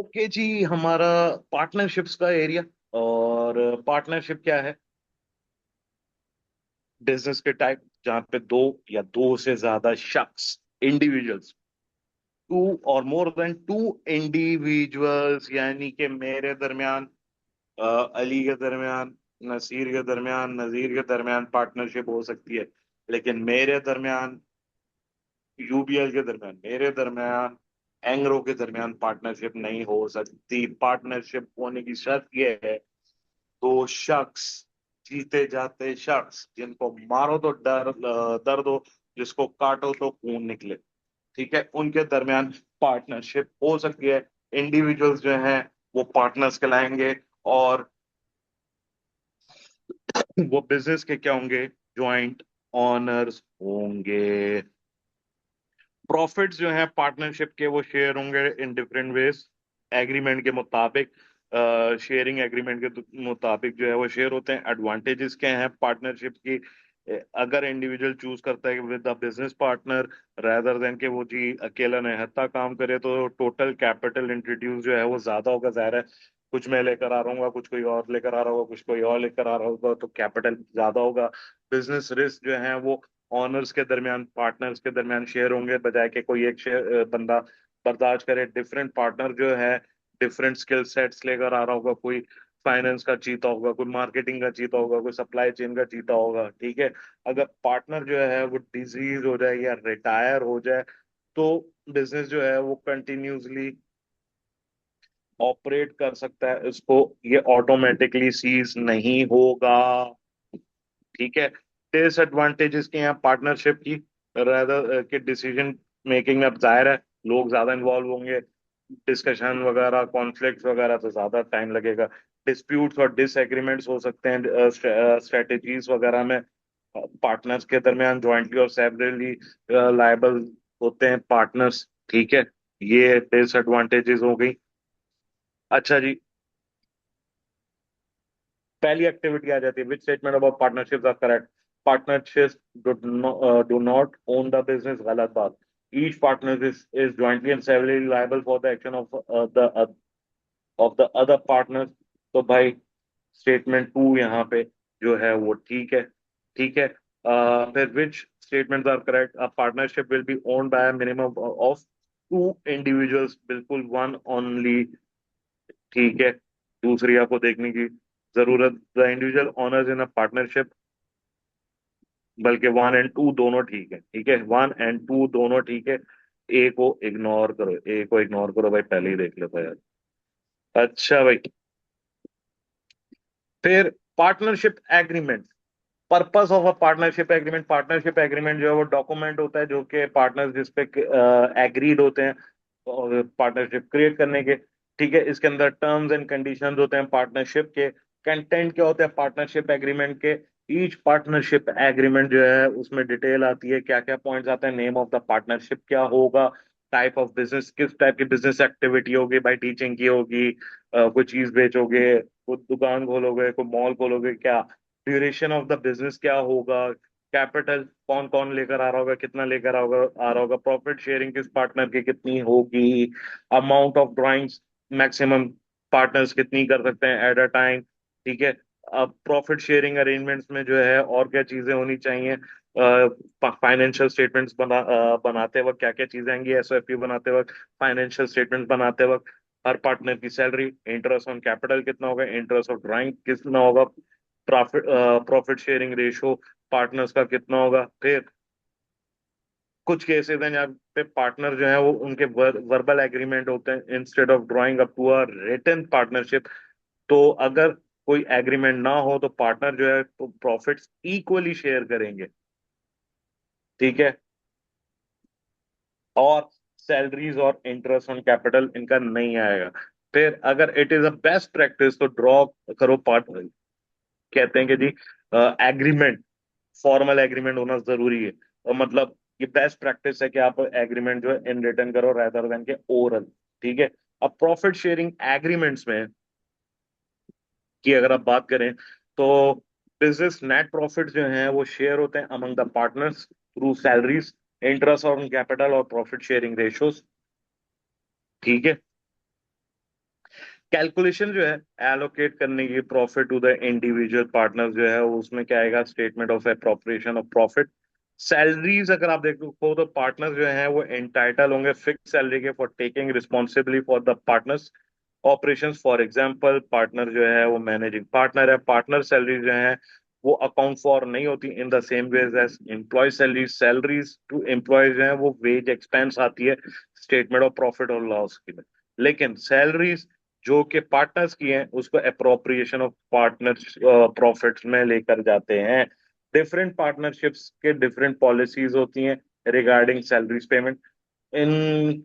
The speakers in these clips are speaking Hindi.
ओके जी, हमारा पार्टनरशिप्स का एरिया। और पार्टनरशिप क्या है? बिजनेस के टाइप जहां पे दो या दो से ज्यादा शख्स, इंडिविजुअल्स, टू और मोर देन टू इंडिविजुअल्स, यानी कि मेरे दरमियान, अली के दरमियान, नसीर के दरमियान, नजीर के दरमियान पार्टनरशिप हो सकती है। लेकिन मेरे दरमियान, यूबीएल के दरमियान, मेरे दरमियान, एंग्रो के दरमियान पार्टनरशिप नहीं हो सकती। पार्टनरशिप होने की शर्त यह है, दो शख्स, जीते जाते शख्स, जिनको मारो तो दर्द हो, जिसको काटो तो खून निकले, ठीक है, उनके दरमियान पार्टनरशिप हो सकती है। इंडिविजुअल्स जो हैं वो पार्टनर्स कहलाएंगे, और वो बिजनेस के क्या होंगे? ज्वाइंट ऑनर्स होंगे। प्रॉफिट्स जो हैं पार्टनरशिप के, वो शेयर होंगे इन डिफरेंट वेज, एग्रीमेंट के मुताबिक। शेयरिंग एग्रीमेंट के मुताबिक जो है वो शेयर होते हैं। एडवांटेजेस क्या हैं पार्टनरशिप की? अगर इंडिविजुअल चूज करता है with a business partner rather than के वो जी अकेला निहत्था काम करे, तो टोटल कैपिटल इंट्रोड्यूस जो है वो ज्यादा होगा। जाहिर है, कुछ मैं लेकर आ रहा हूँ, कुछ कोई और लेकर आ रहा होगा, कुछ कोई और लेकर आ रहा होगा, तो कैपिटल ज्यादा होगा। बिजनेस रिस्क जो है वो ऑनर्स के दरमियान, पार्टनर्स के दरमियान शेयर होंगे, बजाय कि कोई एक बंदा बर्दाश्त करे। डिफरेंट पार्टनर जो है डिफरेंट स्किल सेट्स लेकर आ रहा होगा। कोई फाइनेंस का चीता होगा, कोई मार्केटिंग का चीता होगा, कोई सप्लाई चेन का चीता होगा, ठीक है। अगर पार्टनर जो है वो डिजीज हो जाए या रिटायर हो जाए, तो बिजनेस जो है वो कंटिन्यूसली ऑपरेट कर सकता है, इसको ये ऑटोमेटिकली सीज नहीं होगा, ठीक है। डिसएडवांटेजेस के हैं पार्टनरशिप की, rather कि डिसीजन मेकिंग में अब जाहिर है लोग ज्यादा इन्वॉल्व होंगे, डिस्कशन वगैरह, कॉन्फ्लिक्ट वगैरह, तो ज्यादा टाइम लगेगा। डिस्प्यूट्स और डिसएग्रीमेंट्स हो सकते हैं स्ट्रेटेजीज वगैरह में, पार्टनर्स के दरमियान ज्वाइंटली और सेवरली लायबल होते हैं पार्टनर्स, ठीक है। ये डिसएडवांटेजेस हो गई। अच्छा जी, पहली एक्टिविटी आ जाती है, which statement about partnerships are correct? Partnerships do not own the business, गलत बात। Each partner is jointly and severally liable for the action of the other partner. तो भाई स्टेटमेंट टू यहाँ पे जो है वो ठीक है, ठीक है। फिर which statements are correct? A partnership will be owned by minimum of two individuals, बिल्कुल वन ओनली, ठीक है। दूसरी आपको देखने की जरूरत, the individual owners in a partnership, बल्कि वन एंड टू दोनों ठीक है, ठीक है, वन एंड टू दोनों ठीक है। ए को इग्नोर करो, ए को इग्नोर करो भाई, पहले ही देख लेता यार। अच्छा भाई, फिर partnership agreement. Purpose of a partnership agreement, partnership agreement जो है वो डॉक्यूमेंट होता है जो कि पार्टनर्स जिस पे एग्रीड होते हैं पार्टनरशिप क्रिएट करने के, ठीक है। इसके अंदर टर्म्स एंड कंडीशंस होते हैं पार्टनरशिप के। कंटेंट क्या होते हैं पार्टनरशिप एग्रीमेंट के? ईच पार्टनरशिप एग्रीमेंट जो है उसमें डिटेल आती है, क्या क्या पॉइंट्स आते हैं, नेम ऑफ द पार्टनरशिप क्या होगा, टाइप ऑफ बिजनेस, किस टाइप की बिजनेस एक्टिविटी होगी, भाई टीचिंग की होगी, कोई चीज बेचोगे, कोई दुकान खोलोगे, कोई मॉल खोलोगे, क्या ड्यूरेशन ऑफ द बिजनेस क्या होगा, कैपिटल कौन कौन लेकर आ रहा होगा, कितना लेकर आ रहा होगा, प्रॉफिट शेयरिंग किस पार्टनर की कितनी होगी, amount of drawings maximum partners कितनी कर सकते हैं एट अ टाइम, ठीक है। अब प्रॉफिट शेयरिंग अरेंजमेंट्स में जो है और क्या चीजें होनी चाहिए, फाइनेंशियल स्टेटमेंट्स बनाते वक्त क्या क्या चीजें आएंगी, एसओएफपी बनाते वक्त, फाइनेंशियल स्टेटमेंट्स बनाते वक्त, हर पार्टनर की सैलरी, इंटरेस्ट ऑन कैपिटल कितना होगा, इंटरेस्ट ऑफ ड्राइंग कितना होगा, profit profit sharing ratio partners का कितना होगा। फिर कुछ केसेस हैं जहाँ पे पार्टनर जो है वो उनके वर्बल एग्रीमेंट होते हैं instead of drawing up to a written partnership. तो अगर कोई एग्रीमेंट ना हो तो पार्टनर जो है तो प्रॉफिट्स इक्वली शेयर करेंगे, ठीक है। और सैलरीज और इंटरेस्ट ऑन कैपिटल इनका नहीं आएगा। फिर अगर it is a best practice तो ड्रॉ करो पार्टनर, कहते हैं कि जी एग्रीमेंट, फॉर्मल एग्रीमेंट होना जरूरी है। और मतलब ये बेस्ट प्रैक्टिस है कि आप एग्रीमेंट जो है इन रिटन करो रेदर देन के ओरल, ठीक है। अब प्रॉफिट शेयरिंग एग्रीमेंट्स में की अगर आप बात करें, तो बिजनेस नेट प्रॉफिट जो हैं वो शेयर होते हैं among the partners through salaries, interest on capital और प्रॉफिट शेयरिंग रेशियोज, ठीक है। कैलकुलेशन जो है एलोकेट करने की profit to the individual partner जो है उसमें क्या आएगा, statement of appropriation of profit. Salaries अगर आप देखो तो पार्टनर जो है वो एंटाइटल होंगे फिक्स सैलरी के for taking responsibility for the partners operations. For example partner जो है वो मैनेजिंग पार्टनर है, पार्टनर सैलरी जो है वो अकाउंट फॉर नहीं होती in the same wage as employee salary. Salaries to employee जो है वो वेज एक्सपेंस आती है स्टेटमेंट ऑफ प्रॉफिट और लॉस की में। लेकिन सैलरीज जो कि पार्टनर्स की हैं उसको अप्रोप्रिएशन ऑफ पार्टनर्स प्रॉफिट्स में लेकर जाते हैं। डिफरेंट पार्टनरशिप्स के डिफरेंट पॉलिसीज होती हैं रिगार्डिंग सैलरीज पेमेंट। इन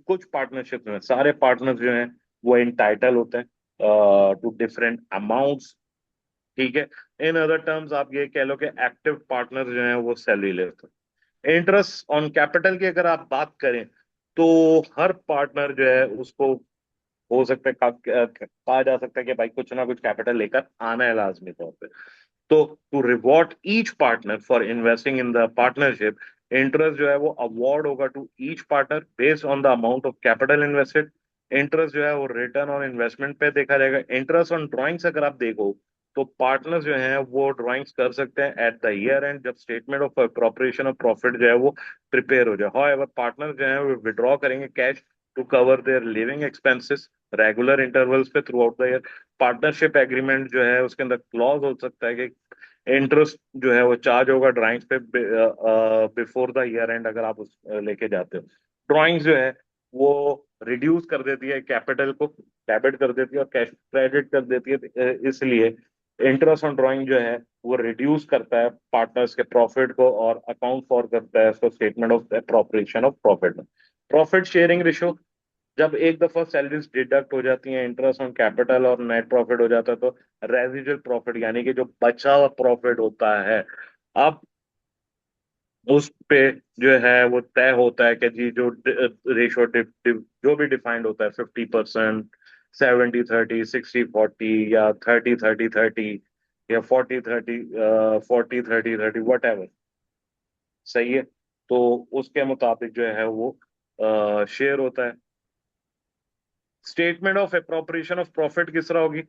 कुछ पार्टनरशिप में सारे पार्टनर्स जो हैं वो एंटाइटल होते हैं टू डिफरेंट अमाउंट्स। ठीक है। इन अदर टर्म्स आप ये कह लो कि एक्टिव पार्टनर जो हैं वो सैलरी लेते हैं। इंटरेस्ट ऑन कैपिटल की अगर आप बात करें तो हर पार्टनर जो है उसको हो सकता है कहा जा सकता है कि भाई कुछ ना कुछ कैपिटल लेकर आना है लाजमी तौर पे। तो to reward each partner for investing in the partnership, interest जो है वो अवार्ड होगा to each partner based on the amount of capital invested. Interest जो है वो रिटर्न ऑन इन्वेस्टमेंट पे देखा जाएगा। इंटरेस्ट ऑन ड्राइंग्स अगर आप देखो तो पार्टनर्स जो हैं वो ड्राइंग्स कर सकते हैं एट द ईयर एंड जब statement of appropriation of profit जो है वो प्रिपेयर हो जाए। हाउएवर पार्टनर जो है वो विड्रॉ करेंगे cash to cover their living expenses regular intervals पे throughout the year. Partnership agreement जो है उसके अंदर क्लॉज हो सकता है कि इंटरेस्ट जो है वो चार्ज होगा ड्राइंग्स पे बिफोर द ईयर एंड अगर आप उस लेके जाते हो। ड्राइंग्स जो है वो रिड्यूस कर देती है कैपिटल को, डेबिट कर देती है और कैश क्रेडिट कर देती है। इसलिए इंटरेस्ट ऑन ड्राइंग जो है वो रिड्यूस करता है पार्टनर्स के प्रॉफिट को और अकाउंट फॉर करता है उसको statement of appropriation of profit में। प्रॉफिट शेयरिंग रेशियो, जब एक दफा सैलरीज डिडक्ट हो जाती हैं इंटरेस्ट ऑन कैपिटल और नेट प्रॉफिट हो जाता है तो रेजिडुअल प्रॉफिट यानी कि जो बचा हुआ प्रॉफिट होता है अब उस पे जो है वो तय होता है कि जी जो रेशो जो भी डिफाइंड होता है 50%, 70/30, 60/40 या 30/30/30 या 40/30, 40/30/30 वट एवर। सही है। तो उसके मुताबिक जो है वो शेयर होता है। Statement of appropriation of profit किस तरह होगी?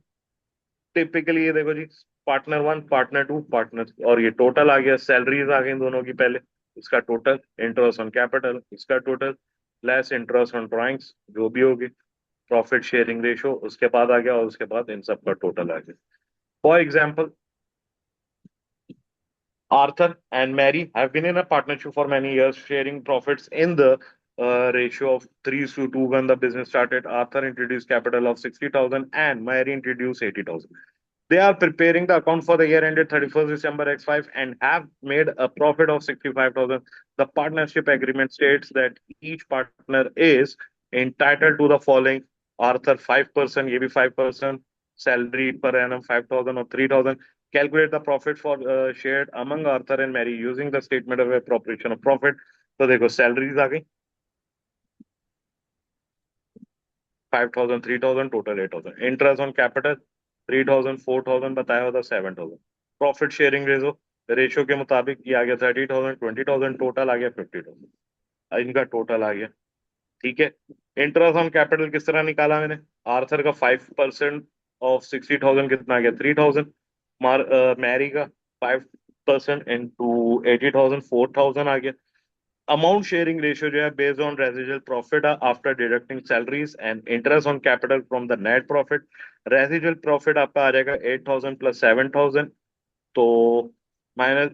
टिपिकली ये देखो जी, partner one partner two partner और ये टोटल आ गया, सैलरीज आ गई दोनों की पहले, इसका टोटल इंटरेस्ट ऑन कैपिटल इसका total less interest on drawings जो भी होगी, प्रॉफिट शेयरिंग रेशो उसके बाद आ गया और उसके बाद इन सब का टोटल आ गया। For example Arthur and Mary have been in a partnership for many years, sharing profits in the ratio of 3:2 when the business started. Arthur introduced capital of 60,000 and Mary introduced 80,000. They are preparing the account for the year ended 31st December X5 and have made a profit of 65,000. The partnership agreement states that each partner is entitled to the following: Arthur 5%, ये भी 5%, salary per annum 5,000 or 3,000. Calculate the profit for shared among Arthur and Mary using the statement of appropriation of profit. तो देखो सैलरीज आ गई 5,000, 3,000, टोटल 8,000। इंटरेस्ट ऑन कैपिटल 3,000, 4,000 बताया होता 7,000। प्रॉफिट शेयरिंग रेशो के मुताबिक ये आ गया 30,000, 20,000, टोटल आ गया 50,000। इनका टोटल आ गया। ठीक है। इंटरेस्ट ऑन कैपिटल किस तरह निकाला मैंने? आर्थर का 5% ऑफ 60,000 कितना आ गया? 3,000। मैरी का 5% इंटू 80,000 4,000 आ गया। अमाउंट शेयरिंग रेशियो जो है based on residual profit after deducting salaries and interest on capital from the net profit. Residual profit आपका आ जाएगा 8,000 प्लस 7,000, तो माइनस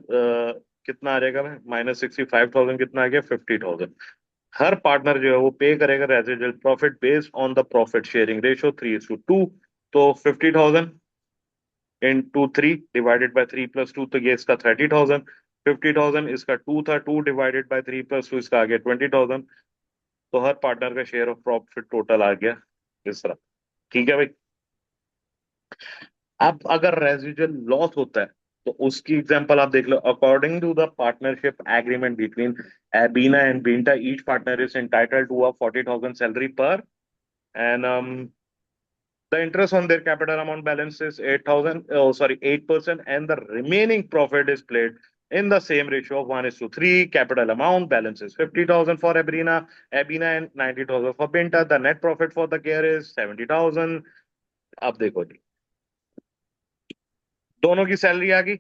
कितना आ जाएगा? माइनस 65,000 कितना आ गया? 50,000। हर पार्टनर जो है वो पे करेगा residual profit based on the profit sharing ratio 3:2। तो 50,000 इंटू 3 डिवाइडेड बाय 3+2, तो ये इसका 30,000। 50,000 इसका 2 था, 2 डिवाइडेड बाय 3+2 इसका आ गया 20,000। तो हर पार्टनर का शेयर ऑफ प्रॉफिट टोटल आ गया इस तरह। ठीक है भाई। अब अगर रेजिडुअल लॉस होता है तो उसकी एग्जांपल आप देख लो। According to the partnership agreement between Abina and Binta, each partner is entitled to a 40,000 salary पर and the interest on their capital amount balance is 8,000, oh sorry, 8%, and the remaining profit is split in the same ratio of 1:3. Capital amount balance is 50,000 for Abina and 90,000 for Binta. The net profit for the care is 70,000. अब देखो जी, दोनों की सैलरी आ गई,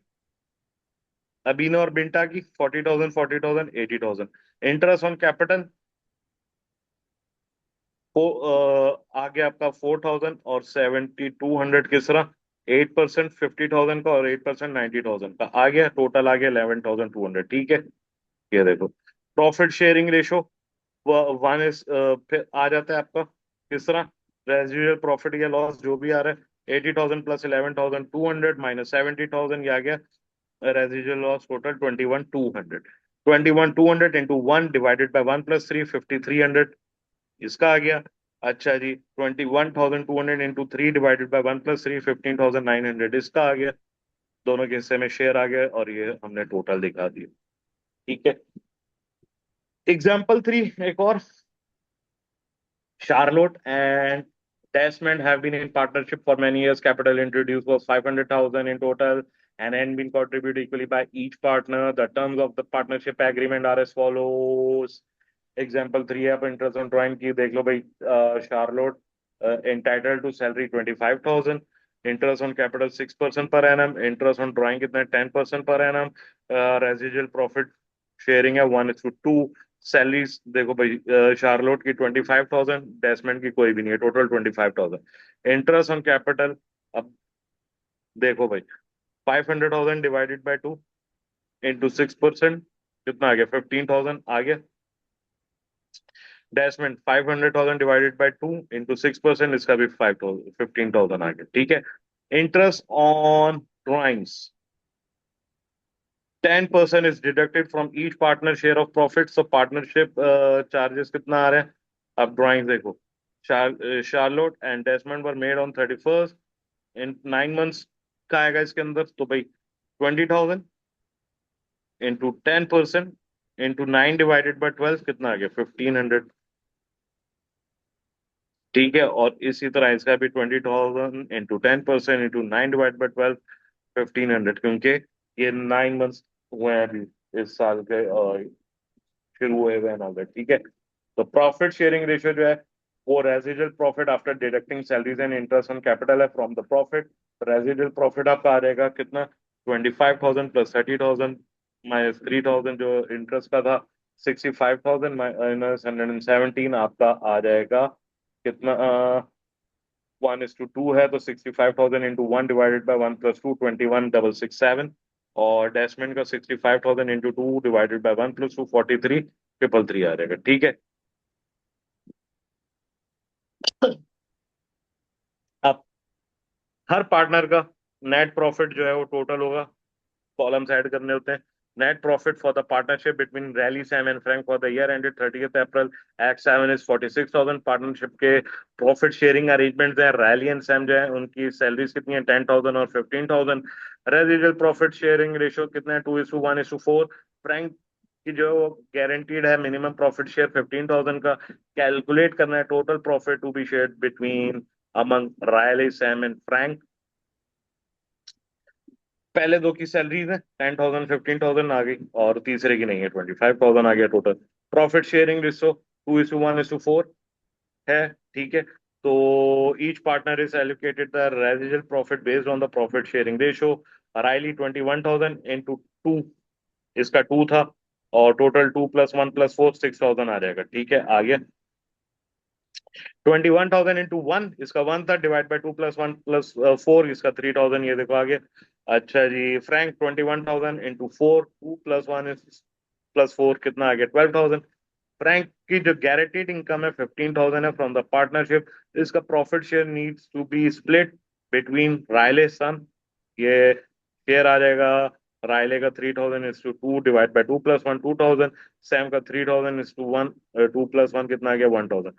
अबीना और बिंटा की 40,000 40,000 80,000। इंटरेस्ट ऑन कैपिटल आ गया आपका 4,000 और 7,200 किस तरह, 8% 50,000 का और 8% 90,000 का आ गया, टोटल आ गया 11,200। ठीक है, ये देखो profit sharing ratio one is, फिर आ जाता है आपका किस तरह, रेजिडुअल प्रॉफिट या लॉस जो भी आ रहा है 80,000 प्लस 11,200 माइनस 70,000, ये आ गया residual loss total 21,200। 21,200 into one divided by one plus three 5,300, इसका आ गया। अच्छा जी, 21,200 into three divided by one plus three 15,900, इसका आ गया। दोनों के हिस्से में शेयर आ गया और ये हमने टोटल दिखा दिया। ठीक है, एग्जाम्पल थ्री एक और, Charlotte and Desmond have been in partnership for many years. Capital introduced was 500,000 in total and had been contributed equally by each partner. The terms of the partnership agreement are as follows. Example three है, आप इंटरेस्ट ऑन ड्राइंग की देख लो भाई। Charlotte entitled to salary 25,000, interest on capital 6% per annum, interest on drawing कितना है 10% per annum, residual profit sharing है 1:2। सैलरीज देखो भाई, शार्लोट की 25,000, डेसमेंट की कोई भी नहीं है, टोटल 25,000। इंटरेस्ट ऑन कैपिटल, अब देखो भाई 500,000 डिवाइडेड बाई टू इंटू 6%, कितना आ गया 15,000 आ गया। डैशमेंट 500,000 डिवाइडेड बाई टू इंटू 6%, इसका भी 5,000 15,000 आ गया। ठीक है, interest on drawings 10% is deducted from each partner share of profit. So partnership charges कितना आ रहा है, अब ड्राइंग देखो, Charlotte and Desmond were made on 31st in 9 months का आएगा इसके अंदर, तो भाई 20,000 इंटू 10% इंटू 9 डिवाइडेड बाई 12 कितना आ गया 1,500। ठीक है, और इसी तरह इसका भी 20,000 इंटू 10% इंटू 9 डिवाइड बाई 12 1,500, क्योंकि ये 9 मंथ्स हुए हैं अभी इस साल के, और शुरू हुए हुए हैं नवंबर। ठीक है, तो प्रॉफिट शेयरिंग रेशियो जो है वो residual profit after deducting salaries and interest on capital है from the profit. Residual profit आपका आ जाएगा कितना, 25,000 प्लस 30,000 माइनस 3,000 जो इंटरेस्ट का था, 65,000 माइनस 117 आपका आ जाएगा कितना, 1:2 है, तो 65,000 into one divided by one plus two 21,667, और डैशमेंट का 65,000 into two divided by one plus two 43,333 आ जाएगा। ठीक है, अब हर पार्टनर का नेट प्रॉफिट जो है वो टोटल होगा, कॉलम्स ऐड करने होते हैं। Net profit for the partnership between rally Sam and Frank for the year ended 30th April act 7 is 46,000। Partnership के प्रॉफिट शेयरिंग अरेंजमेंट्स हैं, रैली एंड सैम जो है उनकी सैलरीज कितनी है 10,000 और 15,000। रेजिडुअल प्रॉफिट शेयरिंग रेशियो कितना है 2:1:4। फ्रैंक की जो है वो गारंटीड है मिनिमम प्रॉफिट शेयर 15,000 का। कैलकुलेट करना है total profit to be shared between among Riley Sam and Frank. पहले दो की सैलरीज है 10,000 15,000 आ गई, और तीसरे की नहीं है 25,000 आ गया टोटल। प्रॉफिट शेयरिंग रेशो 2:1:4 है। ठीक है, तो each partner is allocated the residual profit based on the profit sharing ratio. Riley 21,000 into two, इसका टू था, और टोटल 2 + 1 + 4 6,000 आ जाएगा। ठीक है, आ गया। 21,000 इंटू वन, इसका वन था, डिवाइड बाई 2 + 1 + 4, इसका 3,000, ये देखो आगे। अच्छा जी, फ्रैंक 21,000 इंटू फोर, 2 + 1 + 4 कितना आ गया 12,000। फ्रैंक की जो गारंटीड इनकम है 15,000 है फ्रॉम द पार्टनरशिप। इसका profit share needs to be split between Riley Sun, ये शेयर आ जाएगा। रायले का 3,000:2 डिवाइड बाई 2 + 1 2,000, सैम का 3,000:1 2 + 1 कितना आ गया 1,000।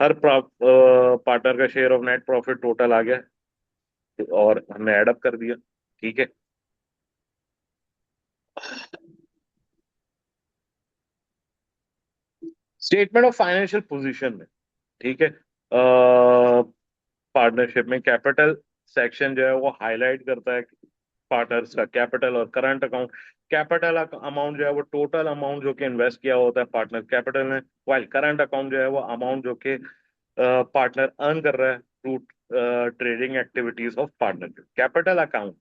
हर पार्टनर का share of net profit total आ गया, और हमने ऐड अप कर दिया। ठीक है, स्टेटमेंट ऑफ फाइनेंशियल पोजीशन में, ठीक है, पार्टनरशिप में कैपिटल सेक्शन जो है वो हाईलाइट करता है पार्टनर्स का कैपिटल और करंट अकाउंट। कैपिटल अमाउंट जो है वो टोटल अमाउंट जो कि इन्वेस्ट किया होता है पार्टनर कैपिटल में, वाइल करंट अकाउंट जो है वो अमाउंट जो कि पार्टनर अर्न कर रहा है through trading activities of partnership. Capital account,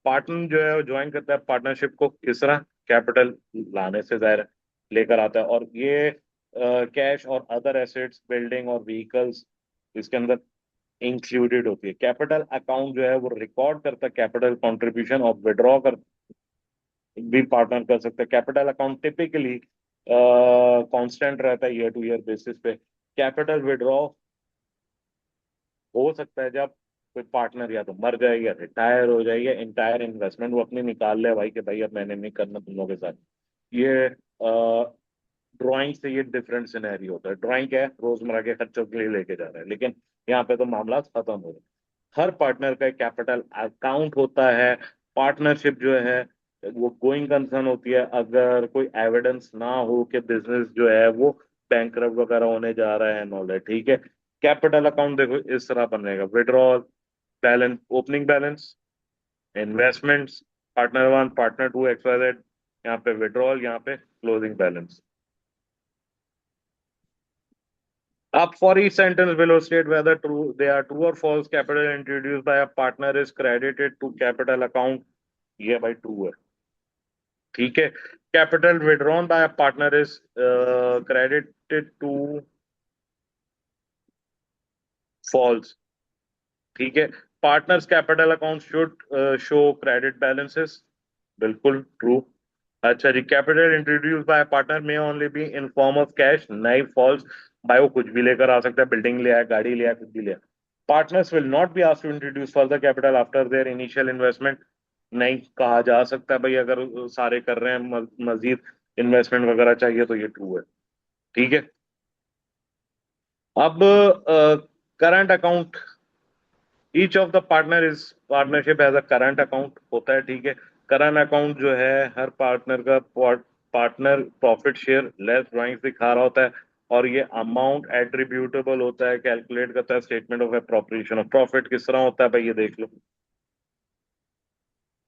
partner जो है वो ज्वाइन करता है पार्टनरशिप को, किस तरह? कैपिटल लाने से जाहिर है, लेकर आता है, और ये कैश और अदर एसेट्स, बिल्डिंग और व्हीकल्स इसके अंदर इंक्लूडेड होती है। कैपिटल अकाउंट जो है वो रिकॉर्ड करता है कैपिटल कंट्रीब्यूशन, और विड्रॉ कर भी पार्टनर कर सकते हैं। कैपिटल अकाउंट टिपिकली कांस्टेंट रहता है ईयर टू ईयर बेसिस पे। कैपिटल विड्रॉ हो सकता है जब कोई पार्टनर या तो मर जाए या रिटायर हो जाए, या इंटायर इन्वेस्टमेंट वो अपनी निकाल ले भाई, कि भाई अब मैंने नहीं करना तुम लोगों के साथ। ये ड्राइंग से ये डिफरेंट सिनेरियो होता है। ड्राइंग क्या है, रोजमर्रा के खर्चों के लिए लेके जा रहा है, लेकिन यहाँ पे तो मामला खत्म हो रहा है। हर पार्टनर का कैपिटल अकाउंट होता है। पार्टनरशिप जो है वो गोइंग कंसर्न होती है अगर कोई एविडेंस ना हो कि बिजनेस जो है वो बैंकरप्ट वगैरह होने जा रहा है, नॉलेज, ठीक है। कैपिटल अकाउंट देखो इस तरह बनेगा: withdrawal balance, opening balance, investments, partner one, partner two, XYZ, यहाँ पे विड्रॉल, यहाँ पे closing balance. Up for each sentence below, state whether true they are true or false. Capital introduced by a partner is credited to capital account. ये भाई ट्रू है, ठीक है। Capital withdrawn by a partner is credited to false, ठीक है। Partners capital account should show credit balances, बिल्कुल ट्रू। अच्छा जी, capital introduce by partner may only be in form of cash, नहीं फॉल्स। भाई वो कुछ भी लेकर आ सकता है, बिल्डिंग ले आया, गाड़ी ले आया, कुछ भी ले आया। Partners will not be asked to introduce further capital after their initial investment, नहीं कहा जा सकता भाई अगर सारे कर रहे हैं मजीद इन्वेस्टमेंट वगैरह चाहिए, तो ये ट्रू है, ठीक है। अब current account, each of the partner is partnership as a current account होता है, ठीक है। करंट अकाउंट जो है हर पार्टनर का partner profit share less drawing दिखा रहा होता है, और ये अमाउंट एट्रीब्यूटेबल होता है, कैलकुलेट करता है statement of appropriation of profit. किस तरह होता है भाई, ये देख लो।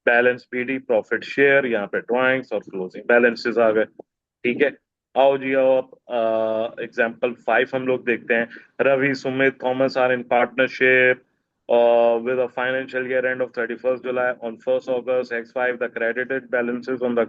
बैलेंस पीडी, प्रॉफिट शेयर, यहाँ पे ड्राइंग्स और क्लोजिंग बैलेंसेस आ गए, ठीक है। आओ जी आओ, अब एग्जाम्पल 5 हम लोग देखते हैं। Ravi, Sumit, Thomas are in partnership with a financial year end of 31st July. On 1st August, X5, the credited balances on the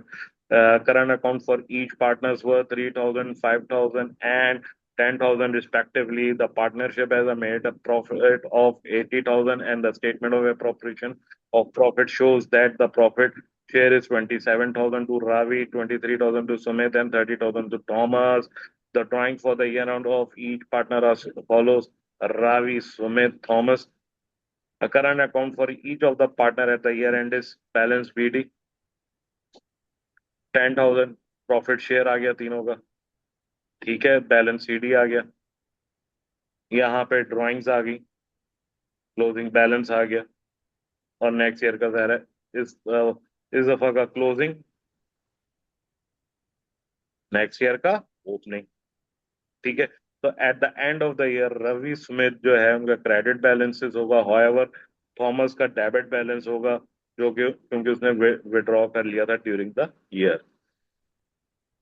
current account for each partners were 3,000, 5,000, and 10,000 respectively. The partnership has made a profit of 80,000, and the statement of appropriation of profit shows that the profit share is 27,000 to Ravi, 23,000 to Sumit, and 30,000 to Thomas. The drawing for the year end of each partner as follows: Ravi, Sumit, Thomas. A current account for each of the partner at the year end is balance BD 10,000, profit share आ गया तीनों का, ठीक है। बैलेंस CD आ गया, यहाँ पे ड्राइंग्स आ गई, क्लोजिंग बैलेंस आ गया, और नेक्स्ट ईयर का ज़ाहिर है इस दफा का क्लोजिंग, नेक्स्ट ईयर का ओपनिंग, ठीक है। तो at the end of the year Ravi Smith जो है उनका क्रेडिट बैलेंसेस होगा, हाउएवर थॉमस का डेबिट बैलेंस होगा, जो कि क्योंकि उसने विड्रॉ कर लिया था ड्यूरिंग द ईयर।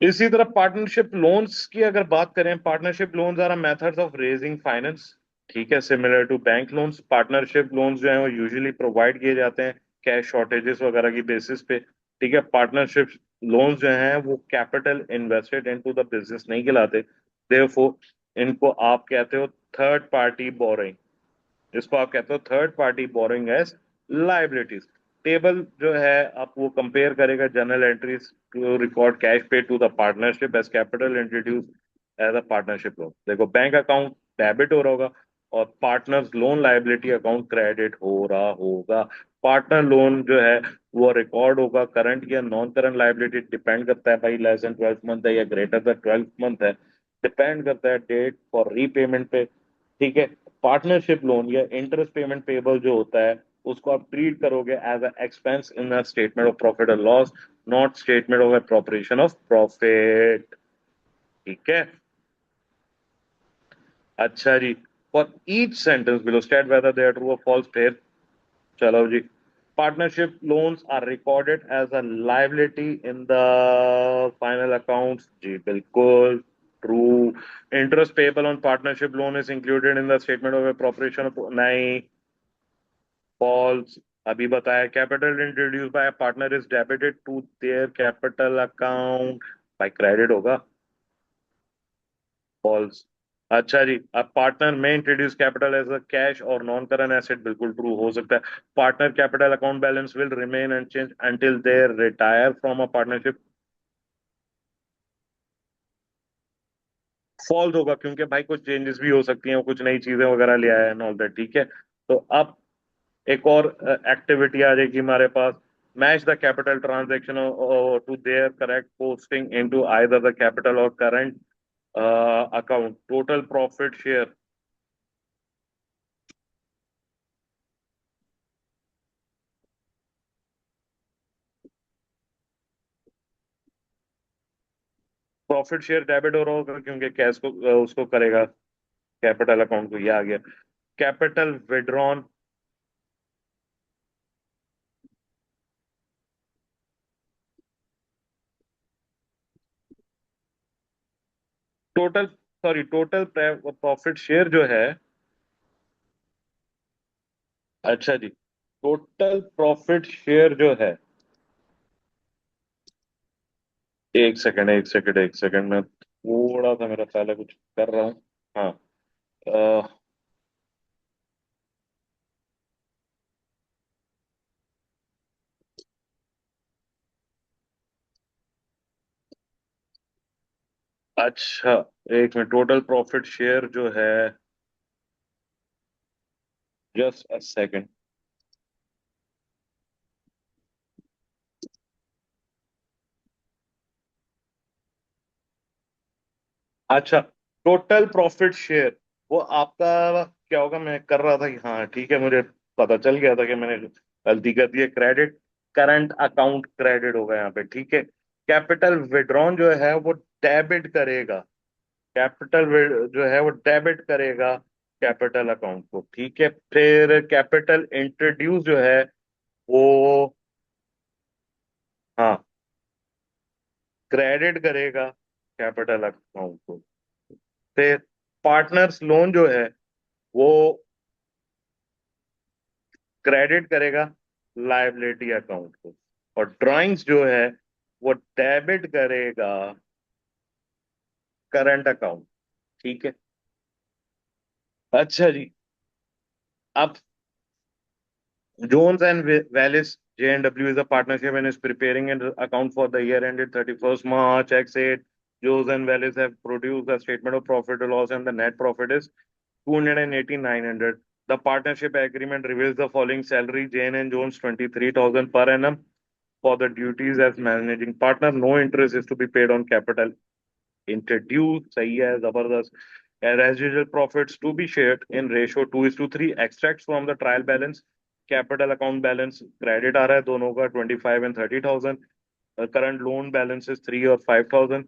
इसी तरह पार्टनरशिप लोन्स की अगर बात करें, partnership loans are methods of raising finance, ठीक है, similar to bank loans. Partnership loans जो है वो यूजुअली प्रोवाइड किए जाते हैं कैश शॉर्टेजेस वगैरह की बेसिस पे, ठीक है। पार्टनरशिप लोन्स जो हैं वो capital invested into the business नहीं कहलाते, देयरफॉर इनको आप कहते हो थर्ड पार्टी बोरोइंग, जिसको आप कहते हो third party borrowing as liabilities. Table जो है आप वो कंपेयर करेगा journal entries to record cash pay to the partnership as capital introduce as a partnership loan. देखो बैंक अकाउंट डेबिट हो रहा होगा, और partners loan liability account credit हो रहा होगा। पार्टनर लोन जो है वो रिकॉर्ड होगा, करंट या नॉन करंट लाइबिलिटी डिपेंड करता है भाई, लेस देन 12 मंथ है या ग्रेटर देन 12 मंथ है, डिपेंड करता है डेट फॉर रीपेमेंट पे, ठीक है। पार्टनरशिप लोन या इंटरेस्ट पेमेंट पेबल जो होता है उसको आप ट्रीट करोगे as a expense in a statement of profit और loss, not statement of appropriation of profit, ठीक है। अच्छा जी, for each sentence below state whether they are true और फॉल्स, फिर चलो जी। Partnership loans are recorded as a liability in the final accounts, जी बिल्कुल true. Interest payable on partnership loan is included in the statement of appropriation, नहीं। फॉल्स। अभी बताया capital introduce by partner is debited to their capital account by credit होगा। फॉल्स। अच्छा जी, अब पार्टनर में introduce capital as a cash और नॉन करंट एसेट, बिल्कुल ट्रू हो सकता है। Partner capital account balance will remain unchange until they retire from a partnership. False होगा, क्योंकि भाई कुछ चेंजेस भी हो सकती हैं, वो कुछ नई चीजें वगैरह ले आया है ऑल दैट, ठीक है। तो अब एक और एक्टिविटी आ जाएगी हमारे पास। Match the capital transaction to their correct posting into either the capital और current account. Total profit share. Profit share debit हो रहा होगा, क्योंकि कैश को उसको करेगा, कैपिटल अकाउंट को, ये आ गया। Capital withdrawn. Total, sorry, total profit share जो है। अच्छा जी, टोटल प्रॉफिट शेयर जो है। एक सेकंड, एक सेकंड, एक सेकंड, मैं थोड़ा सा, मेरा पहले कुछ कर रहा हूँ। हाँ। अ, अच्छा, एक मिनट, टोटल प्रॉफिट शेयर जो है। Just a second. अच्छा, टोटल प्रॉफिट शेयर, वो आपका क्या होगा? मैं कर रहा था कि हाँ ठीक है, मुझे पता चल गया था कि मैंने गलती कर दी है। क्रेडिट, करंट अकाउंट क्रेडिट होगा यहाँ पे, ठीक है। कैपिटल विड्रॉन जो है वो डेबिट करेगा। कैपिटल जो है वो डेबिट करेगा कैपिटल अकाउंट को, ठीक है। फिर कैपिटल इंट्रोड्यूस जो है वो, हाँ, क्रेडिट करेगा कैपिटल अकाउंट को। फिर पार्टनर्स लोन जो है वो क्रेडिट करेगा लायबिलिटी अकाउंट को। और ड्राइंग्स जो है वो डेबिट करेगा करंट अकाउंट, ठीक है। अच्छा जी, अब Jones and Wallis J&W is a partnership and is preparing an account for the year ended 31st March. X8 Jones and Wallis have produced a statement of profit or loss, and the net profit is 28900. The partnership agreement reveals the following: salary Jane and Jones 23,000 per annum for the duties as managing partner. No interest is to be paid on capital introduced. सही है, जबरदस्त। And as usual, profits to be shared in ratio 2:3. Extracts from the trial balance, capital account balance credit आ रहा है दोनों का 25 and 30,000. Current loan balance is 3 or $5,000.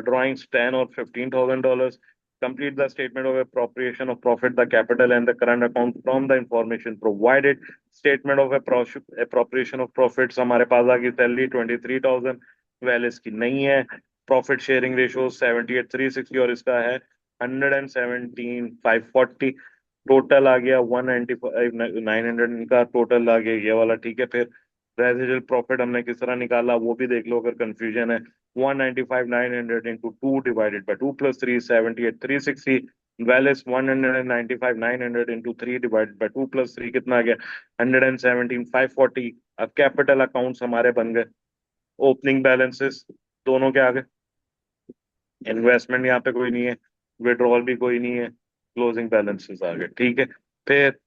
Drawings 10 or $15,000. Complete the statement of appropriation of profit, the capital, and the current account from the information provided. Statement of appropriation of profits हमारे पास आ गई। सैलरी 23,000, वैलिस की नहीं है। प्रॉफिट शेयरिंग रेशियो 78:360, और इसका है 117:540। टोटल आ गया 195,900, इनका टोटल आ गया ये वाला, ठीक है। फिर रेजिडुअल प्रॉफिट हमने किस तरह निकाला वो भी देख लो अगर कंफ्यूजन है। 195,900 into two divided by two plus three, 78,360। Valleys 195,900 into three divided by two plus three, कितना आ गया? 117,540। अब कैपिटल अकाउंट्स हमारे बन गए। ओपनिंग बैलेंसेस दोनों के आ गए। इन्वेस्टमेंट यहाँ पे कोई नहीं है, विड्रॉल भी कोई नहीं है, क्लोजिंग बैलेंसेस आ गए, ठीक है। फिर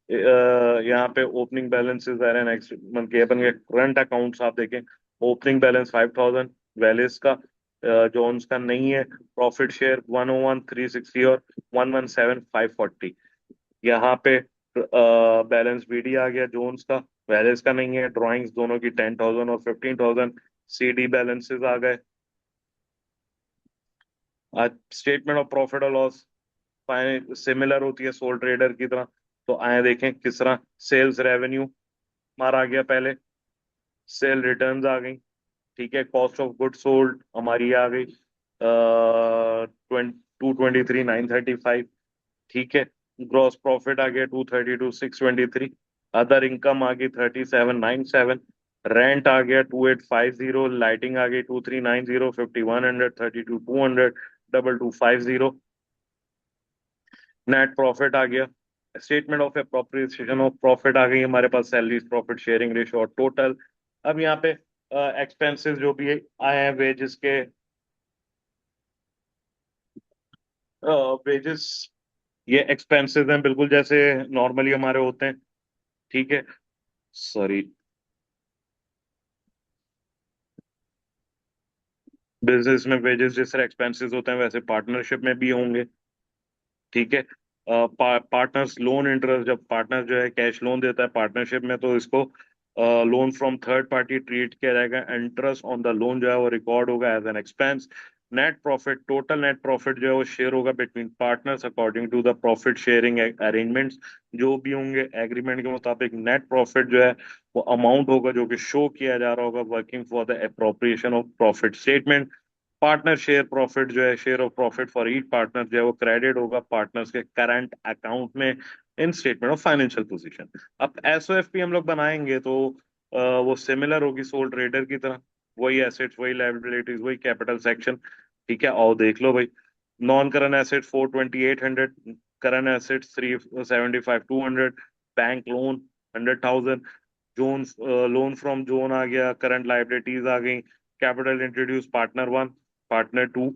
यहाँ पे ओपनिंग बैलेंसेस आ रहे हैं नेक्स्ट मंथ के अपन के। करंट अकाउंट्स आप देखें, ओपनिंग बैलेंस 5,000 वैलिस का, जोन्स का नहीं है। प्रॉफिट शेयर 101,360 और 117,540। यहाँ पे बैलेंस बीडी आ गया जोन्स का, वैलिस का नहीं है। ड्राइंग्स दोनों की 10,000 और 15,000। सीडी बैलेंसेस आ गए। स्टेटमेंट ऑफ प्रॉफिट और लॉस सिमिलर होती है सोल ट्रेडर की तरह। तो आए देखें किस तरह। सेल्स रेवेन्यू हमारा आ गया पहले, सेल रिटर्न्स आ गई, ठीक है। कॉस्ट ऑफ गुड सोल्ड हमारी आ गई 223,935, ठीक है। ग्रॉस प्रॉफिट आ गया 232,623। अदर इनकम आ गई 3797, रेंट आ गया 2850, लाइटिंग आ गई 2390, 5100, 32 200, 2250, नेट प्रॉफिट आ गया, statement of appropriation of profit आ गई हमारे पास, सैलरी प्रॉफिट शेयरिंग रेशियो और टोटल। अब यहाँ पे एक्सपेंसेस जो भी आए हैं वेजेस के, वेजेस ये एक्सपेंसेस हैं बिल्कुल जैसे नॉर्मली हमारे होते हैं। ठीक है, सॉरी, बिजनेस में वेजेस जिस तरह एक्सपेंसेस होते हैं वैसे पार्टनरशिप में भी होंगे। ठीक है, पार्टनर्स लोन इंटरेस्ट, जब पार्टनर जो है कैश लोन देता है पार्टनरशिप में तो इसको loan from third party treat किया जाएगा, इंटरेस्ट ऑन द लोन जो है वो रिकॉर्ड होगा as an expense. Net profit, total net profit जो है वो शेयर होगा between partners according to the profit sharing arrangements जो भी होंगे एग्रीमेंट के मुताबिक। नेट प्रॉफिट जो है वो अमाउंट होगा जो कि शो किया जा रहा होगा working for the appropriation of profit statement. Partner share profit जो है, share of profit for each partner जो है वो क्रेडिट होगा पार्टनर्स के करंट अकाउंट में इन स्टेटमेंट ऑफ फाइनेंशियल पोजीशन। अब एसओएफपी हम लोग बनाएंगे तो वो सिमिलर होगी सोल ट्रेडर की तरह, वही एसेट्स वही लायबिलिटीज वही कैपिटल सेक्शन। ठीक है, और देख लो भाई, non current asset 42800, current assets 375 200, bank loan 100,000, John loan from John आ गया, करंट लाइबिलिटीज आ गई, capital introduce partner one, partner two,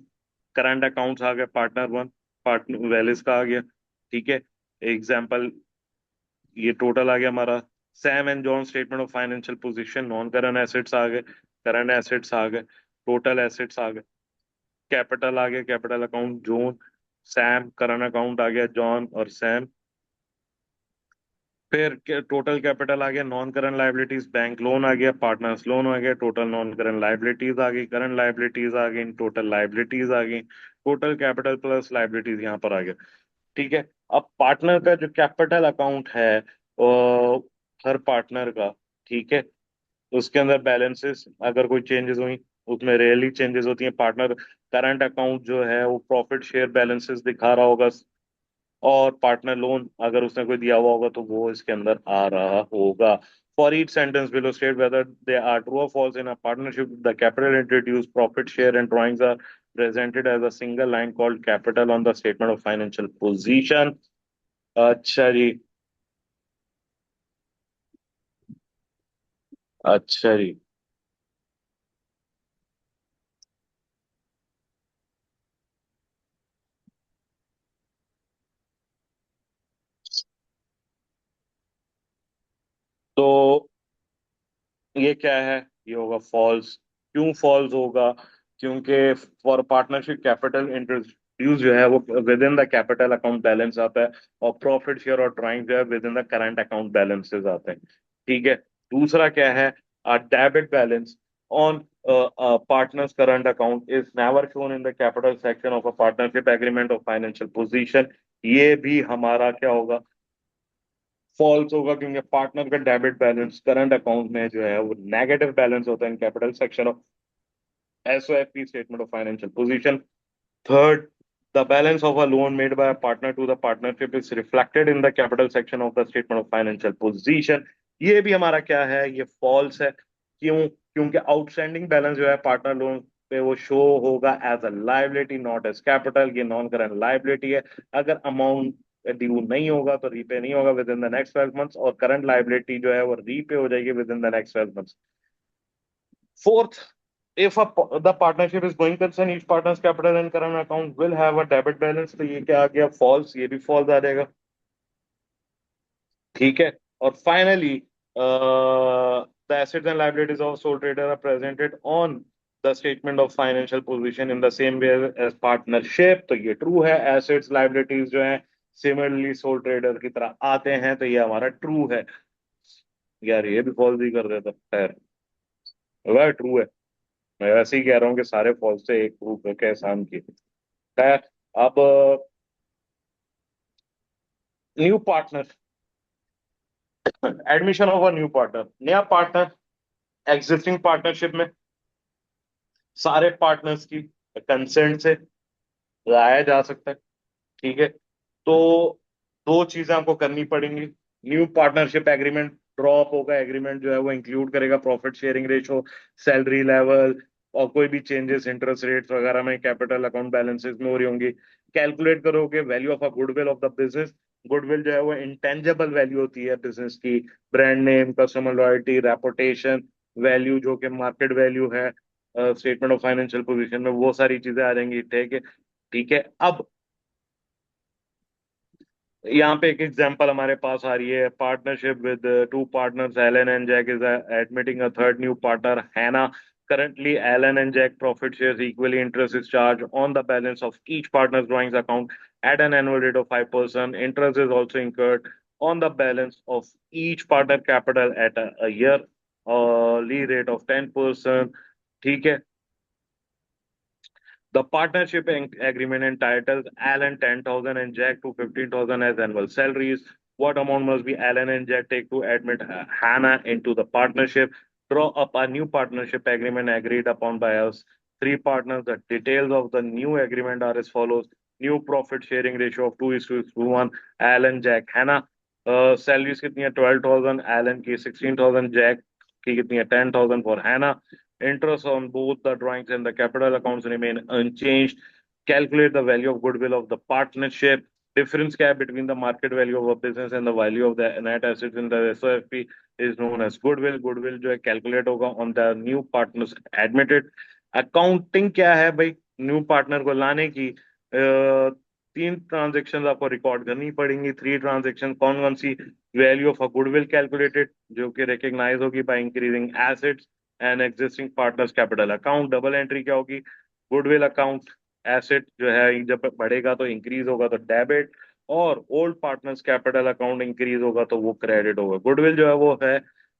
current accounts आ गए पार्टनर वन, पार्टनर वैलिस का आ गया। ठीक है, एग्जाम्पल ये टोटल आ गया हमारा Sam and John statement of financial position, non current assets आ गए, करंट एसेट्स आ गए, टोटल एसेट्स आ गए, कैपिटल आ गया, capital account John, Sam, current account आ गया जॉन और सैम, फिर टोटल कैपिटल आ गया, non current liabilities bank loan आ गया, पार्टनर्स लोन आ गया, टोटल नॉन करंट लाइबिलिटीज आ गई, करंट लाइबिलिटीज आ गई, टोटल लाइबिलिटीज आ गई, टोटल कैपिटल प्लस लाइबिलिटीज यहाँ पर आ गया। ठीक है, अब पार्टनर का जो कैपिटल अकाउंट है हर पार्टनर का, ठीक है, उसके अंदर बैलेंसेस अगर कोई चेंजेस हुई उसमें रेयरली चेंजेस होती हैं। पार्टनर करंट अकाउंट जो है वो प्रॉफिट शेयर बैलेंसेस दिखा रहा होगा, और पार्टनर लोन अगर उसने कोई दिया हुआ होगा तो वो इसके अंदर आ रहा होगा। For each sentence below state whether they are true और false in a partnership, the capital introduce profit share and drawings are presented as a single line called capital on the statement of financial position। अच्छा जी, अच्छा जी। तो ये क्या है, ये होगा फॉल्स। क्यों फॉल्स होगा? क्योंकि फॉर पार्टनरशिप कैपिटल इंट्रोड्यूस जो है वो with in the capital account balance आता है, और प्रॉफिट शेयर और ड्राइंग जो है with in the current account balances आते हैं। ठीक है, दूसरा क्या है, debit balance on partner's current account is never shown in the capital section of a partnership agreement of financial position। ये भी हमारा क्या होगा, फॉल्स होगा, क्योंकि पार्टनर का डेबिट बैलेंस करंट अकाउंट में जो है वो नेगेटिव बैलेंस होता है in capital section of SOFP statement of financial position. Third, the balance of a loan made by a partner to the partnership is reflected in the capital section of the statement of financial position। ये भी हमारा क्या है, ये फॉल्स है। क्यों? क्योंकि आउटस्टैंडिंग बैलेंस जो है पार्टनर लोन पे वो शो होगा as a liability not as capital, ये नॉन करंट लाइबिलिटी है। अगर अमाउंट ड्यू नहीं होगा तो रीपे नहीं होगा with in the next 12 months, और करंट लाइबिलिटी जो है वो रीपे हो जाएगी with in the next 12 months. Fourth, if the partnership is going concern, each partner's capital and current account will have a debit balance। तो ये क्या आ गया, फॉल्स, ये भी फॉल्स आ जाएगा। ठीक है, और finally the assets and liabilities of sole trader are presented on the statement of financial position in the same way as partnership. तो ये ट्रू है, एसेट्स लाइबिलिटीज जो है सिमिलरली सोल ट्रेडर की तरह आते हैं, तो ये हमारा ट्रू है। यार ये भी फॉल्स ही कर देता, खैर वह ट्रू है। मैं वैसे ही कह रहा हूँ कि सारे फॉल्स से एक प्रूफ है कि एहसान की। खैर, अब new partner, admission of a new partner, नया पार्टनर एग्जिस्टिंग पार्टनरशिप में सारे पार्टनर्स की कंसेंट से लाया जा सकता है। ठीक है, तो दो चीजें आपको करनी पड़ेंगी। न्यू पार्टनरशिप एग्रीमेंट ड्रॉप होगा, एग्रीमेंट जो है वो इंक्लूड करेगा profit sharing ratio, salary level, और कोई भी चेंजेस इंटरेस्ट रेट्स वगैरह में, कैपिटल अकाउंट बैलेंसेस में हो रही होंगी। कैलकुलेट करोगे value of a goodwill of the business. Goodwill जो है वो इंटेंजिबल वैल्यू होती है बिजनेस की, brand name, customer loyalty, reputation value, जो कि मार्केट वैल्यू है, स्टेटमेंट ऑफ फाइनेंशियल पोजीशन में वो सारी चीजें आ जाएंगी। ठीक है, ठीक है। अब यहाँ पे एक एग्जांपल हमारे पास आ रही है, partnership with two partners, Alan and Jack is admitting a third new partner, हैना। Currently, Alan and Jack profit shares equally. Interest is charged on the balance of each partner's drawings account at an annual rate of 5%. Interest is also incurred on the balance of each partner capital at a yearly rate of 10%. ठीक है। The partnership agreement entitles Alan 10,000 and Jack to 15,000 as annual salaries. What amount must be Alan and Jack take to admit Hannah into the partnership? Draw up a new partnership agreement agreed upon by us three partners. The details of the new agreement are as follows: new profit sharing ratio of 2:1, Alan, Jack, Hannah. Salaries कितनी है? 12,000 Alan की, 16,000 Jack की, कितनी है? 10,000 for Hannah. Interest on both the drawings and the capital accounts remain unchanged. Calculate the value of goodwill of the partnership. Difference gap between the market value of a business and the value of the net assets in the SOFP is known as goodwill. Goodwill जो है calculate होगा on the new partners admitted. Accounting क्या है भाई? न्यू पार्टनर को लाने की तीन ट्रांजेक्शन आपको रिकॉर्ड करनी पड़ेंगी। थ्री ट्रांजेक्शन कौन कौन सी? Value of a goodwill calculated, जो कि रिकग्नाइज होगी by increasing assets and existing partners capital account. Double entry क्या होगी? गुडविल अकाउंट, एसेट जो है जब बढ़ेगा तो इंक्रीज होगा तो डेबिट, और old partners capital account increase होगा तो वो क्रेडिट होगा। गुडविल जो है वो है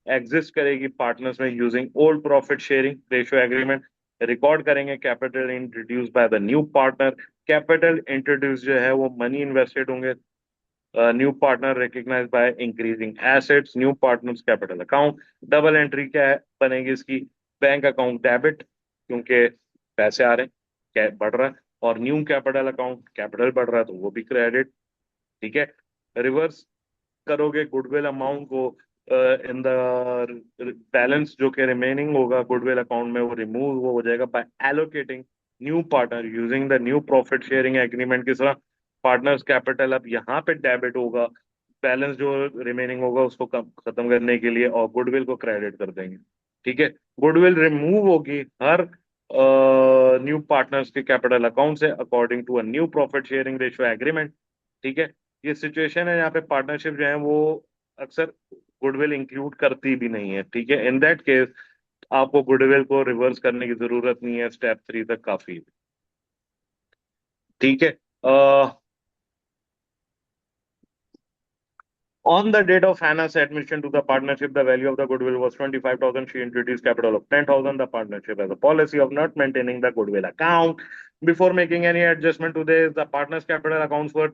एग्जिस्ट करेगी पार्टनर्स में using old profit sharing ratio agreement. Record करेंगे capital introduce by the new partner. Capital introduce जो है वो मनी इन्वेस्टेड होंगे। New partner recognise by increasing assets, new partners capital account. Double entry क्या है बनेगी इसकी? बैंक अकाउंट डेबिट, क्योंकि पैसे आ रहे हैं, बढ़ रहा है, और न्यू कैपिटल अकाउंट, कैपिटल बढ़ रहा है तो वो भी क्रेडिट। ठीक है। रिवर्स करोगे गुडविल अमाउंट को इन द बैलेंस, जो कि रिमेनिंग होगा गुडविल अकाउंट में, वो रिमूव वो हो जाएगा by allocating new partner using the new profit sharing agreement. किस तरह? पार्टनर्स कैपिटल अब यहाँ पे डेबिट होगा, बैलेंस जो रिमेनिंग होगा उसको खत्म करने के लिए, और गुडविल को क्रेडिट कर देंगे। ठीक है। गुडविल रिमूव होगी हर न्यू पार्टनर्स के कैपिटल अकाउंट से according to a new profit sharing ratio agreement. ठीक है। ये सिचुएशन है यहाँ पे पार्टनरशिप जो है वो अक्सर गुडविल इंक्लूड करती भी नहीं है। ठीक है। इन दैट केस आपको गुडविल को रिवर्स करने की जरूरत नहीं है, स्टेप 3 तक काफी है। ठीक है। On the date of Hannah's admission to the partnership, the value of the goodwill was 25,000. She introduced capital of 10,000. The partnership has a policy of not maintaining the goodwill account. Before making any adjustment to this, the partner's capital accounts were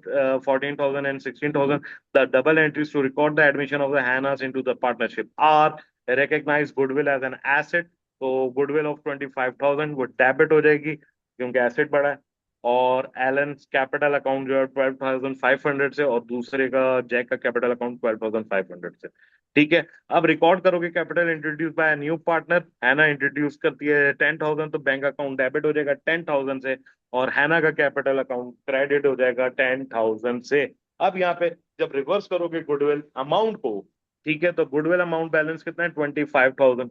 14,000 and 16,000. The double entries to record the admission of the Hannahs into the partnership are recognize goodwill as an asset. तो goodwill of 25,000 वो डेबिट हो जाएगी क्योंकि एसेट बढ़ा है, और एलन कैपिटल अकाउंट जो है 12,500 से, और दूसरे का जैक का कैपिटल अकाउंट 12,500 से। ठीक है। अब रिकॉर्ड करोगे capital introduce bye new partner, हैना इंट्रोड्यूस करती है 10,000, तो बैंक अकाउंट डेबिट हो जाएगा 10,000 से, और हैना का कैपिटल अकाउंट क्रेडिट हो जाएगा 10,000 से। अब यहाँ पे जब रिवर्स करोगे गुडविल अमाउंट को, ठीक है, तो गुडविल अमाउंट बैलेंस कितना है? 25,000।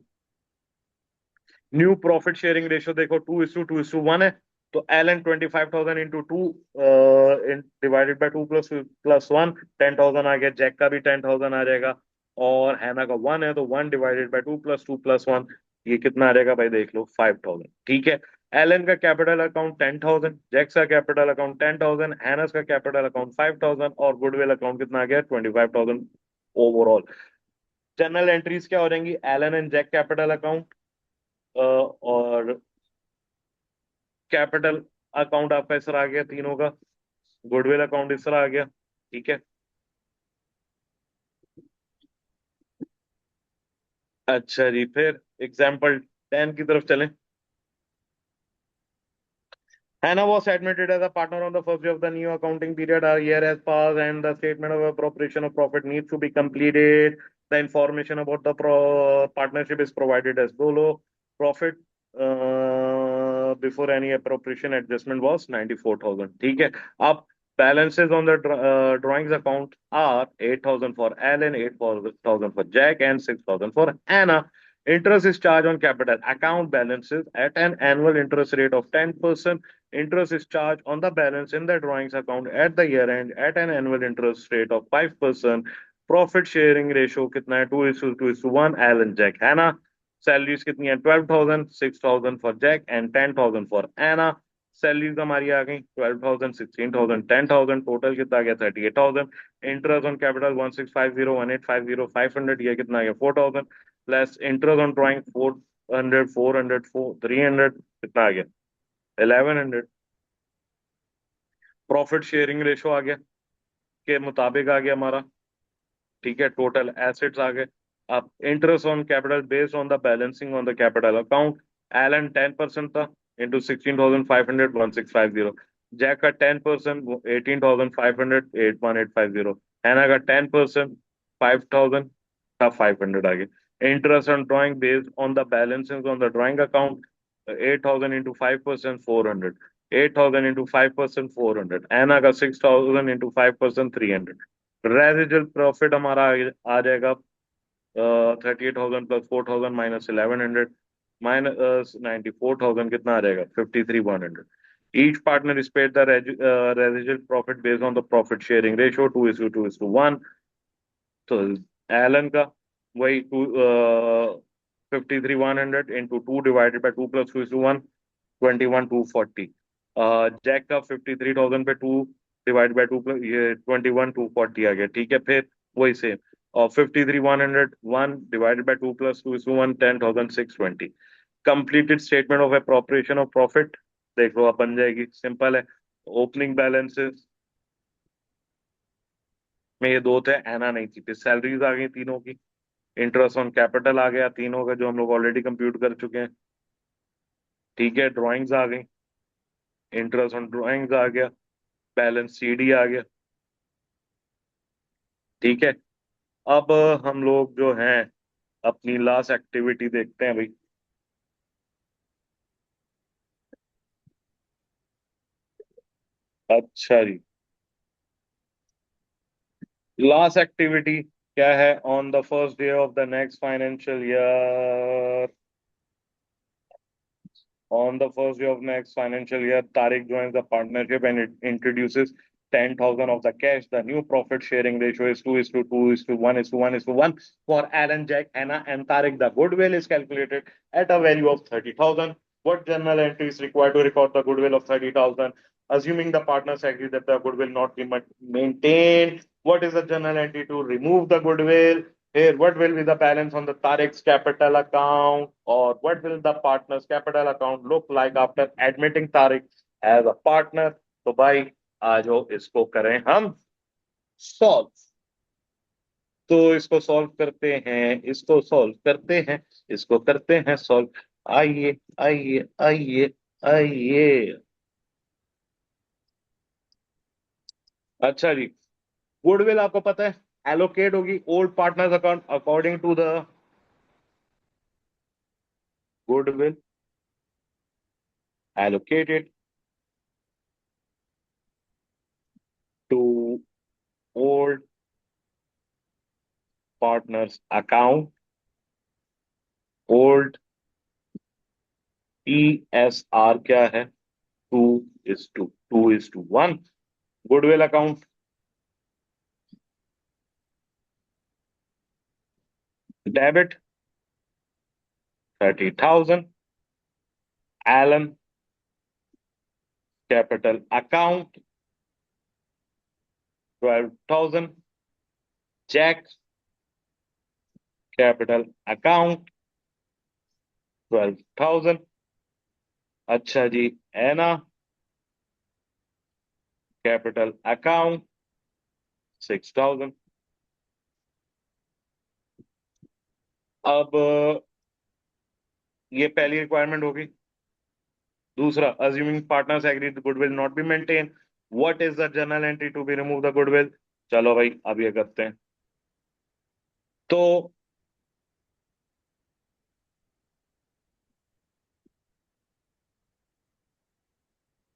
न्यू प्रॉफिट शेयरिंग रेशियो देखो 2:2:1 है, तो Alan 25,000 into two divided by two plus one, 10,000 आ गया। जैक का भी 10,000 आ जाएगा, और हैना का 1 है तो 1 डिवाइडेड बाई 2 + 2 + 1, ये कितना आ जाएगा भाई? देख लो, 5,000। ठीक है। एलन का कैपिटल अकाउंट 10,000, जैक्स का कैपिटल अकाउंट 10,000, हैनस का कैपिटल अकाउंट 5,000, और गुडविल अकाउंट कितना आ गया? 25,000 ओवरऑल। जनरल एंट्रीज क्या हो जाएंगी? Alan and Jack capital account, और कैपिटल अकाउंट आपका इस तरह आ गया तीनों का, गुडविल अकाउंट इस तरह आ गया। ठीक है। अच्छा जी, फिर एग्जाम्पल 10 की तरफ चलें। Hannah was admitted as a partner on the first day of the new accounting period. A year has passed, and the statement of appropriation of profit needs to be completed. The information about the partnership is provided as below. Profit before any appropriation adjustment was 94,000. ठीक है. अब balances on the drawings account are 8,000 for Alan, 8,000 for Jack, and 6,000 for Anna. Interest is charged on capital account balances at an annual interest rate of 10%. Interest is charged on the balance in the drawings account at the year end at an annual interest rate of 5%. Profit sharing ratio कितना है? 2:1. Alan, Jack, Hannah. Salaries कितनी है? 12,000, 6,000 for Jack and 10,000 for Anna. Salaries हमारी आ गई 12,000, 16,000, 10,000. टोटल कितना आ गया? 38,000. Interest on capital 1650, 1850, 500. ये कितना आ गया? 4,000. Plus interest on drawing 400, 400, 300. कितना आ गया? 1100. प्रॉफिट शेयरिंग रेशो आ गया के मुताबिक आ गया हमारा. ठीक है. टोटल एसेट्स आ गए. अब interest on capital based on the balancing on the capital account. Alan 10% था इंटू 16,500, 1650. जैक का 10%, 18,500, 81850. हैना का 10%, 5,000 था 500 आ गया. Interest on drawing based on the balancing on the drawing account. 8,000 into 5%, 400. 8,000 into 5%, 400. एना का 6,000 इंटू 5%, 300. रेजिडुअल प्रॉफिट हमारा आ जाएगा 38,000 प्लस 4,000 माइनस 1100 माइनस 94,000. कितना आ जाएगा? 53,100. Each partner is paid the residual profit based on the profit sharing ratio 2:2:1. तो एलन का वही 53,100 इंटू 2 डिवाइडेड बाई 2 प्लस 2:1, 21,240. जैक का 53,000 पे 2 डिवाइड बाई 2 प्लस ये 21,240 आ गया. ठीक है. फिर वही सेम और 53,100 1 डिवाइडेड बाई 2 प्लस 2:1, 10,620. Completed statement of appropriation of profit देख लो. अब बन जाएगी. सिंपल है. ओपनिंग बैलेंसेस में ये दो थे. एना नहीं थी. फिर सैलरीज आ गई तीनों की. इंटरेस्ट ऑन कैपिटल आ गया तीनों का जो हम लोग ऑलरेडी कंप्यूट कर चुके हैं. ठीक है. ड्राइंग्स आ गई. इंटरेस्ट ऑन ड्राइंग्स आ गया. बैलेंस सीडी आ गया. ठीक है. अब हम लोग जो हैं अपनी लास्ट एक्टिविटी देखते हैं भाई. अच्छा जी. लास्ट एक्टिविटी क्या है? On the first day of the next financial year. On the first day of next financial year, Tariq joins the partnership and it introduces 10,000 of the cash. The new profit sharing ratio is 2:2:1:1:1 for Alan, Jack, Anna, and Tariq. The goodwill is calculated at a value of 30,000. What journal entry is required to record the goodwill of 30,000? Assuming the partners agree that the goodwill not be maintained, what is the journal entry to remove the goodwill? Here, what will be the balance on the Tariq's capital account, or what will the partner's capital account look like after admitting Tariq as a partner? तो भाई आज हो इसको करें हम सॉल्व. तो इसको सॉल्व करते हैं. इसको सॉल्व करते हैं. इसको करते हैं सॉल्व. आइए आइए आइए आइए. अच्छा जी. गुडविल आपको पता है एलोकेट होगी old partners account according to the goodwill allocated to old partners account. Old ESR क्या है? 2:1. Goodwill account debit 30,000. Alan capital account 12,000. Jack capital account 12,000. अच्छा जी. एना कैपिटल अकाउंट 6,000. अब ये पहली रिक्वायरमेंट होगी. दूसरा, assuming partners agree goodwill not be maintain, what is the journal entry to be remove the goodwill. चलो भाई अब ये करते हैं। तो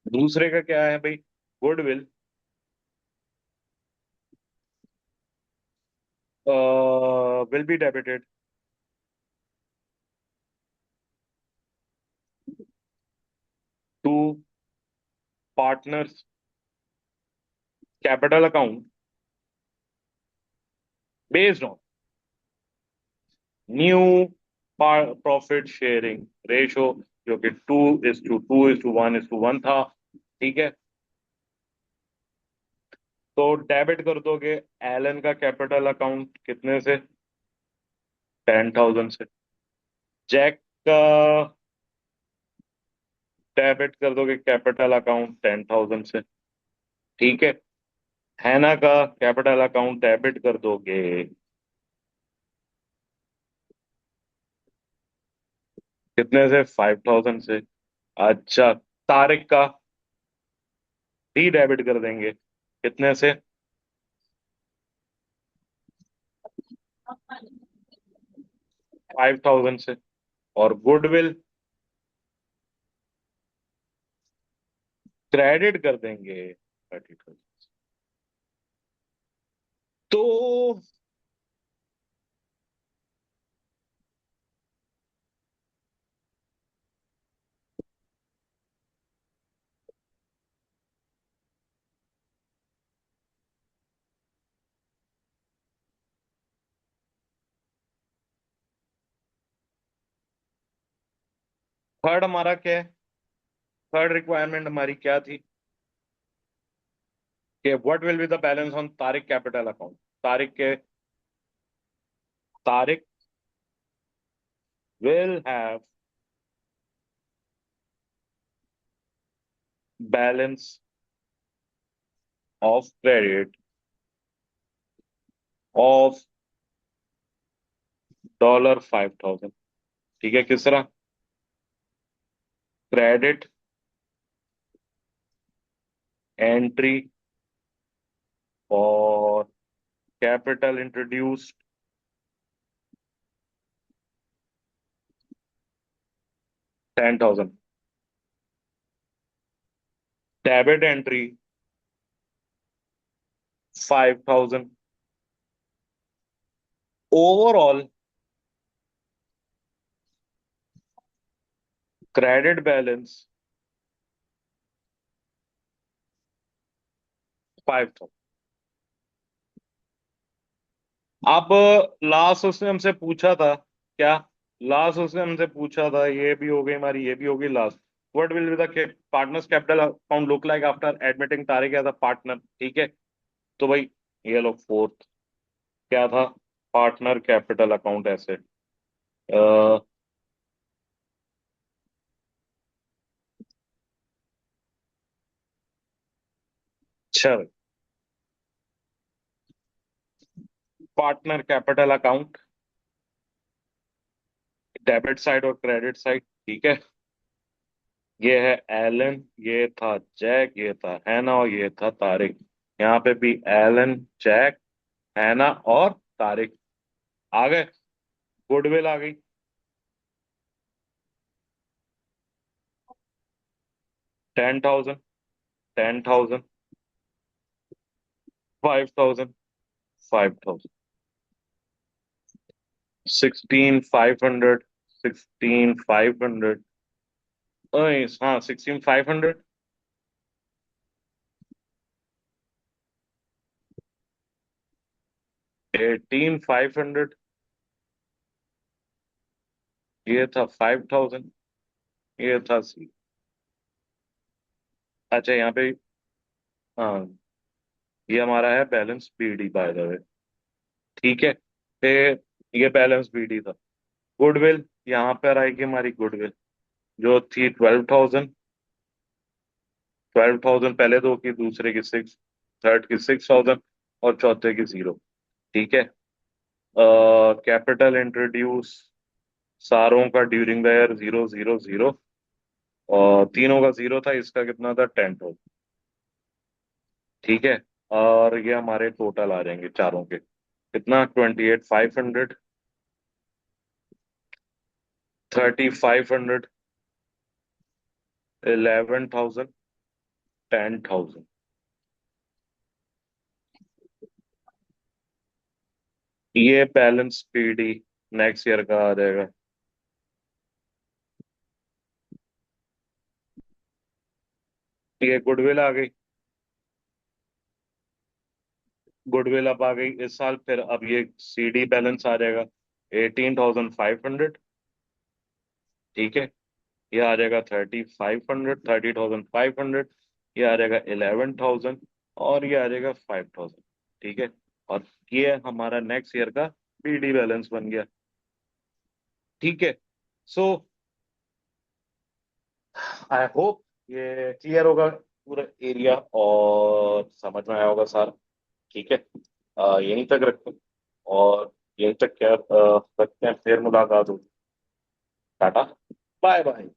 दूसरे का क्या है भाई, goodwill will be debited to partners capital account based on new profit sharing ratio, जो कि 2:2:1:1 था। ठीक है। तो डेबिट कर दोगे एलन का कैपिटल अकाउंट कितने से, 10,000 से। जैक का डेबिट कर दोगे कैपिटल अकाउंट 10,000 से। ठीक है। हैना का कैपिटल अकाउंट डेबिट कर दोगे कितने से, 5,000 से। अच्छा, तारिक का भी डेबिट कर देंगे कितने से, 5,000 से। और गुडविल क्रेडिट कर देंगे 30,000। तो थर्ड हमारा क्या है, थर्ड रिक्वायरमेंट हमारी क्या थी कि what will be the balance on Tariq capital account. Tariq के, Tariq will have balance of credit of $5,000। ठीक है, किस तरह, क्रेडिट एंट्री और capital introduced 10,000, debit entry 5,000, overall credit balance 5,000। अब लास्ट उसने हमसे पूछा था क्या, लास्ट उसने हमसे पूछा था, ये भी हो गई हमारी, ये भी होगी last. What will be the partners capital account look like after admitting Tariq as a partner. ठीक है। तो भाई ये लो फोर्थ क्या था, पार्टनर कैपिटल अकाउंट ऐसे, चल, partner capital account debit side और क्रेडिट साइड। ठीक है। ये है एलन, ये था जैक, ये था हैना और ये था तारिक। यहाँ पे भी एलन, जैक, हैना और तारिक आ गए। गुडविल आ गई 10,000, 10,000, 5,000, 5,000, 16,500, 16,500, हाँ 16,500, 18,500, ये था 5,000, ये था अच्छा यहाँ पे, हाँ ये हमारा है balance BD by the way. ठीक है। फिर ये बैलेंस बीडी था। गुडविल यहाँ पर आएगी हमारी गुडविल, जो थी 12,000, 12,000 पहले दो की, दूसरे की 6, थर्ड की 6,000 और चौथे की 0। ठीक है। कैपिटल इंट्रोड्यूस सारों का ड्यूरिंग द ईयर 000, और तीनों का जीरो था, इसका कितना था, 10,000। ठीक है। और ये हमारे टोटल आ जाएंगे चारों के, कितना, 28,500, 3,500, 11,000, 10,000। ये बैलेंस पीडी नेक्स्ट ईयर का आ जाएगा। ये गुडविल आ गई, गुडविल अब आ गई इस साल। फिर अब ये सीडी बैलेंस आ जाएगा 18,500। ठीक है। ये आ जाएगा 3,500, 30,500। ये आ जाएगा 11,000। और ये आ जाएगा 5,000। ठीक है। और ये हमारा नेक्स्ट ईयर का बीडी बैलेंस बन गया। ठीक है। सो आई होप ये क्लियर होगा पूरा एरिया, और समझ में आया होगा सारा। ठीक है। यहीं तक रखते हैं। और यहीं तक क्या रखते हैं, फिर मुलाकात होगी। Tata, bye bye.